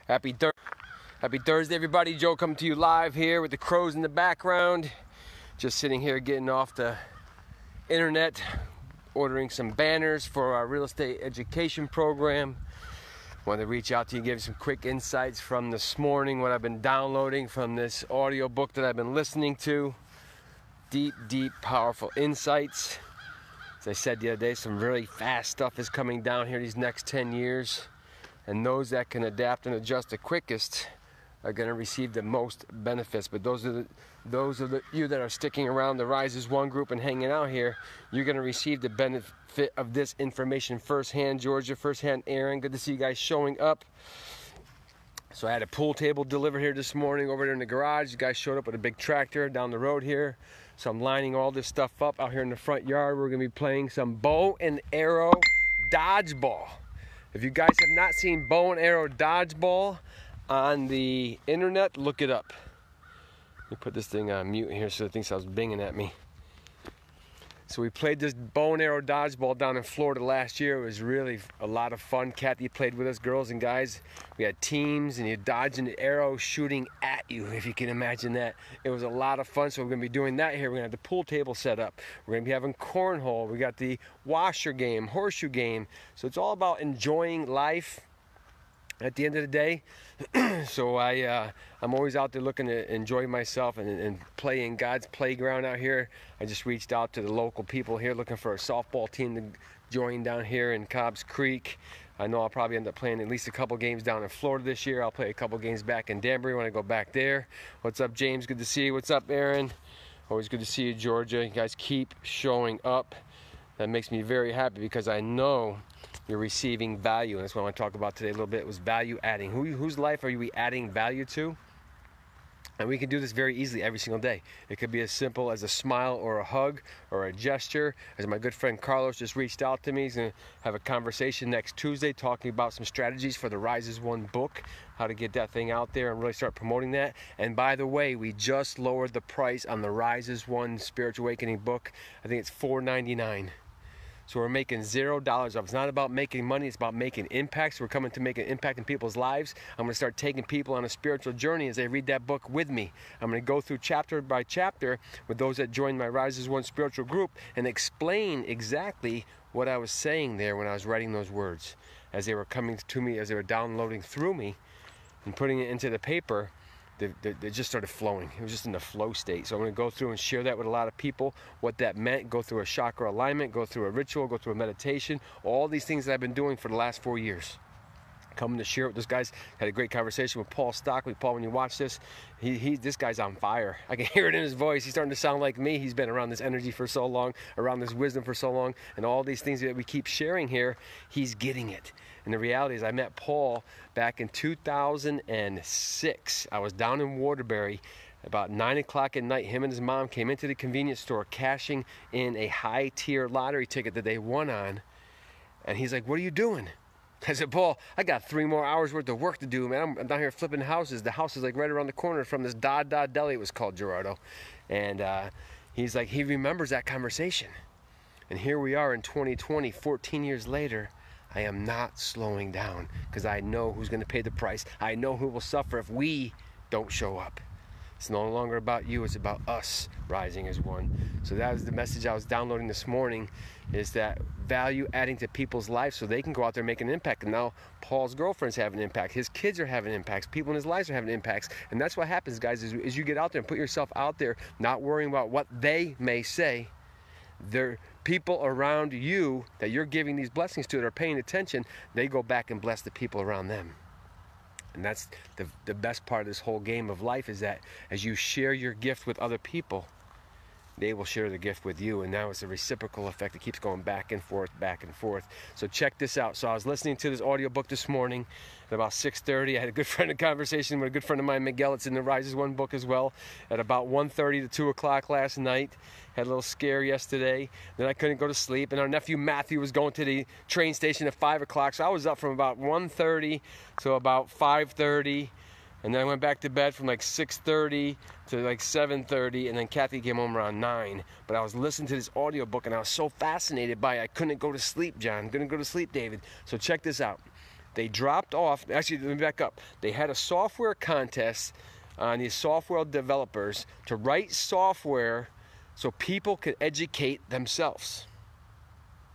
Happy Thursday, everybody. Joe coming to you live here with the crows in the background. Just sitting here getting off the internet, ordering some banners for our real estate education program. Wanted to reach out to you, give you some quick insights from this morning, what I've been downloading from this audio book that I've been listening to. Deep, powerful insights. As I said the other day, some really fast stuff is coming down here these next 10 years. And those that can adapt and adjust the quickest are going to receive the most benefits. But those are you that are sticking around the Rise as One group and hanging out here, you're going to receive the benefit of this information firsthand. Georgia, firsthand. Aaron, good to see you guys showing up. So I had a pool table delivered here this morning over there in the garage. You guys showed up with a big tractor down the road here. So I'm lining all this stuff up out here in the front yard. We're going to be playing some bow and arrow dodgeball. If you guys have not seen bow and arrow dodgeball on the internet, look it up. Let me put this thing on mute here so it thinks I was binging at me. So we played this bow and arrow dodgeball down in Florida last year. It was really a lot of fun. Kathy played with us, girls and guys. We had teams and you're dodging the arrow shooting at you, if you can imagine that. It was a lot of fun, so we're going to be doing that here. We're going to have the pool table set up. We're going to be having cornhole. We got the washer game, horseshoe game. So it's all about enjoying life at the end of the day. So I'm always out there looking to enjoy myself and play in God's playground out here. I just reached out to the local people here looking for a softball team to join down here in Cobbs Creek. I know I'll probably end up playing at least a couple games down in Florida this year. I'll play a couple games back in Danbury when I go back there. What's up, James? Good to see you. What's up, Aaron? Always good to see you, Georgia. You guys keep showing up. That makes me very happy because I know you're receiving value, and that's what I want to talk about today a little bit, was value adding. Whose life are we adding value to? And we can do this very easily every single day. It could be as simple as a smile or a hug or a gesture. As my good friend Carlos just reached out to me, he's going to have a conversation next Tuesday talking about some strategies for the Rise as One book, how to get that thing out there and really start promoting that. And by the way, we just lowered the price on the Rise as One Spiritual Awakening book. I think it's $4.99. So we're making $0 off. It's not about making money, it's about making impacts. We're coming to make an impact in people's lives. I'm going to start taking people on a spiritual journey as they read that book with me. I'm going to go through chapter by chapter with those that join my Rise as One spiritual group and explain exactly what I was saying there when I was writing those words. As they were coming to me, as they were downloading through me and putting it into the paper, they just started flowing. It was just in the flow state. So I'm going to go through and share that with a lot of people, what that meant, go through a chakra alignment, go through a ritual, go through a meditation, all these things that I've been doing for the last 4 years. Coming to share it with those guys. Had a great conversation with Paul Stockley. Paul, when you watch this, this guy's on fire. I can hear it in his voice. He's starting to sound like me. He's been around this energy for so long, around this wisdom for so long, and all these things that we keep sharing here, he's getting it. And the reality is I met Paul back in 2006. I was down in Waterbury about 9 o'clock at night. Him and his mom came into the convenience store cashing in a high-tier lottery ticket that they won on. And he's like, "What are you doing?" I said, "Paul, I got 3 more hours worth of work to do, man. I'm down here flipping houses. The house is like right around the corner from this Dada Deli, it was called, Gerardo." And he's like, he remembers that conversation. And here we are in 2020, 14 years later. I am not slowing down because I know who's going to pay the price. I know who will suffer if we don't show up. It's no longer about you, it's about us rising as one. So that was the message I was downloading this morning, is that value adding to people's lives so they can go out there and make an impact. And now Paul's girlfriend's having an impact. His kids are having impacts. People in his lives are having impacts. And that's what happens, guys, is you get out there and put yourself out there, not worrying about what they may say. They're people around you that you're giving these blessings to that are paying attention, they go back and bless the people around them. And that's the best part of this whole game of life, is that as you share your gift with other people, they will share the gift with you. And now it's a reciprocal effect that keeps going back and forth, back and forth. So check this out. So I was listening to this audiobook this morning at about 6:30. I had a good friend of conversation with a good friend of mine, Miguel. It's in the Rise as One book as well. At about 1:30 to 2 o'clock last night. Had a little scare yesterday. Then I couldn't go to sleep. And our nephew Matthew was going to the train station at 5 o'clock. So I was up from about 1:30 to about 5:30. And then I went back to bed from like 6:30 to like 7:30, and then Kathy came home around 9. But I was listening to this audiobook, and I was so fascinated by it, I couldn't go to sleep, John. Couldn't go to sleep, David. So check this out. They dropped off, actually, let me back up. They had a software contest on these software developers to write software so people could educate themselves.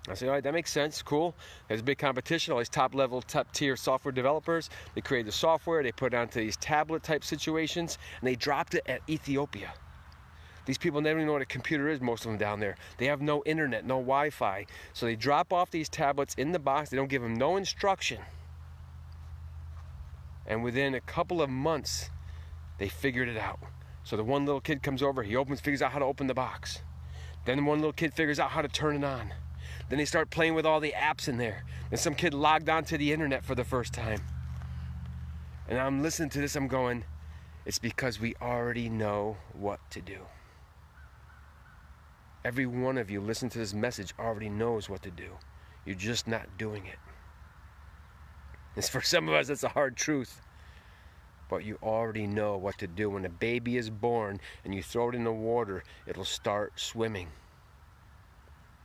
I said, all right, that makes sense, cool. There's a big competition, all these top-level, top-tier software developers. They created the software, they put it onto these tablet-type situations, and they dropped it at Ethiopia. These people never even know what a computer is, most of them down there. They have no internet, no Wi-Fi. So they drop off these tablets in the box. They don't give them no instruction. And within a couple of months, they figured it out. So the one little kid comes over, he figures out how to open the box. Then one little kid figures out how to turn it on. Then they start playing with all the apps in there. Then some kid logged onto the internet for the first time. And I'm listening to this, I'm going, it's because we already know what to do. Every one of you listening to this message already knows what to do. You're just not doing it. And for some of us, that's a hard truth. But you already know what to do. When a baby is born and you throw it in the water, it'll start swimming.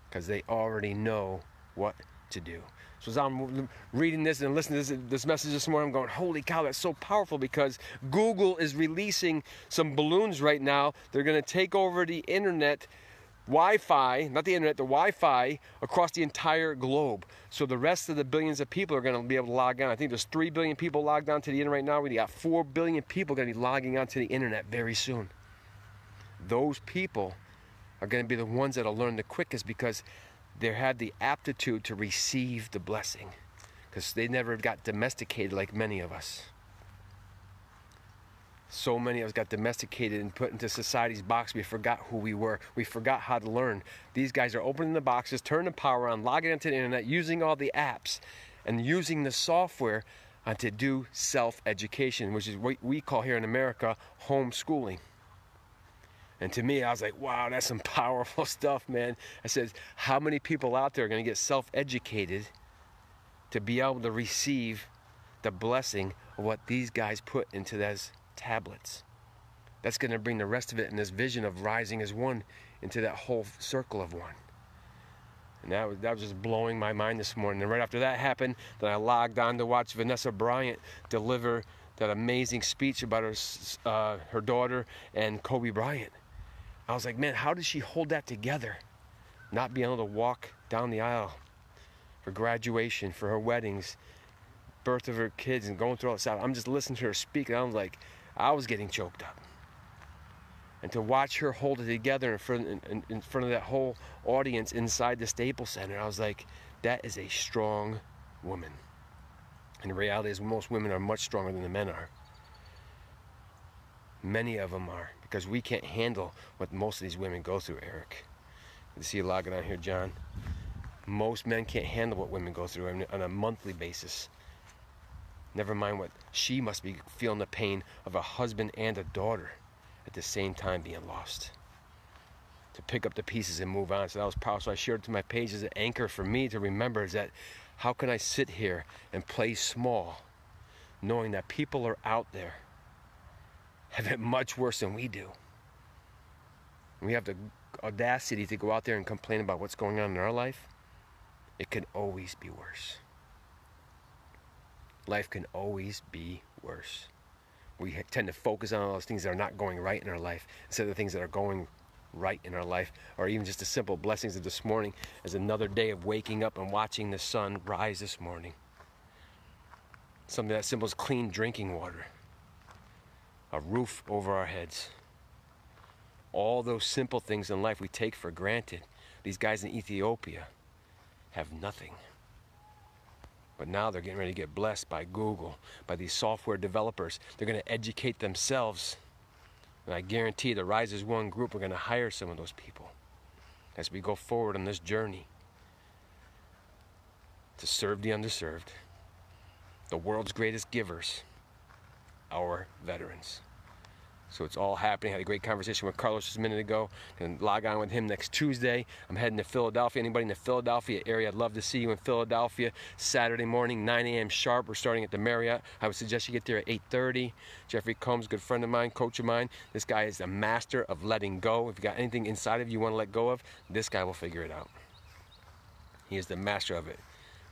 Because they already know what to do. So as I'm reading this and listening to this message this morning, I'm going, holy cow, that's so powerful, because Google is releasing some balloons right now. They're going to take over the internet, Wi-Fi, not the internet, the Wi-Fi across the entire globe. So the rest of the billions of people are going to be able to log on. I think there's 3 billion people logged on to the internet right now. We got 4 billion people going to be logging onto the internet very soon. Those people are going to be the ones that'll learn the quickest, because they had the aptitude to receive the blessing, because they never got domesticated like many of us. So many of us got domesticated and put into society's box. We forgot who we were. We forgot how to learn. These guys are opening the boxes, turning the power on, logging into the internet, using all the apps, and using the software to do self-education, which is what we call here in America homeschooling. And to me, I was like, wow, that's some powerful stuff, man. I said, how many people out there are going to get self-educated to be able to receive the blessing of what these guys put into those tablets? That's going to bring the rest of it in this vision of rising as one into that whole circle of one. And that was just blowing my mind this morning. And right after that happened, then I logged on to watch Vanessa Bryant deliver that amazing speech about her daughter and Kobe Bryant. I was like, man, how did she hold that together? Not being able to walk down the aisle for graduation, for her weddings, birth of her kids, and going through all this stuff. I'm just listening to her speak, and I was like, I was getting choked up. And to watch her hold it together in front of that whole audience inside the Staples Center, I was like, that is a strong woman. And the reality is most women are much stronger than the men are. Many of them are, because we can't handle what most of these women go through, Eric. You see you logging on here, John. Most men can't handle what women go through on a monthly basis. Never mind what she must be feeling, the pain of a husband and a daughter at the same time being lost. To pick up the pieces and move on. So that was powerful. So I shared it to my page as an anchor for me to remember, is that how can I sit here and play small, knowing that people are out there have it much worse than we do. We have the audacity to go out there and complain about what's going on in our life. It can always be worse. Life can always be worse. We tend to focus on all those things that are not going right in our life instead of the things that are going right in our life, or even just the simple blessings of this morning as another day of waking up and watching the sun rise this morning. Something that simple as clean drinking water, a roof over our heads. All those simple things in life we take for granted. These guys in Ethiopia have nothing. But now they're getting ready to get blessed by Google, by these software developers. They're going to educate themselves. And I guarantee the Rise as One group are going to hire some of those people as we go forward on this journey to serve the underserved. The world's greatest givers, our veterans. So it's all happening. I had a great conversation with Carlos just a minute ago. Going to log on with him next Tuesday. I'm heading to Philadelphia. Anybody in the Philadelphia area, I'd love to see you in Philadelphia. Saturday morning, 9 a.m. sharp. We're starting at the Marriott. I would suggest you get there at 8:30. Jeffrey Combs, good friend of mine, coach of mine. This guy is a master of letting go. If you got anything inside of you want to let go of, this guy will figure it out. He is the master of it.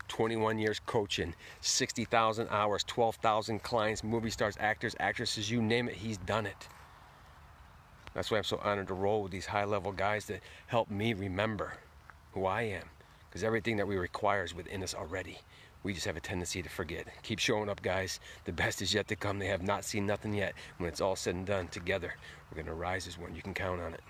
21 years coaching, 60,000 hours, 12,000 clients, movie stars, actors, actresses, you name it, he's done it. That's why I'm so honored to roll with these high-level guys that help me remember who I am. Because everything that we require is within us already. We just have a tendency to forget. Keep showing up, guys. The best is yet to come. They have not seen nothing yet. When it's all said and done, together, we're going to rise as one. You can count on it.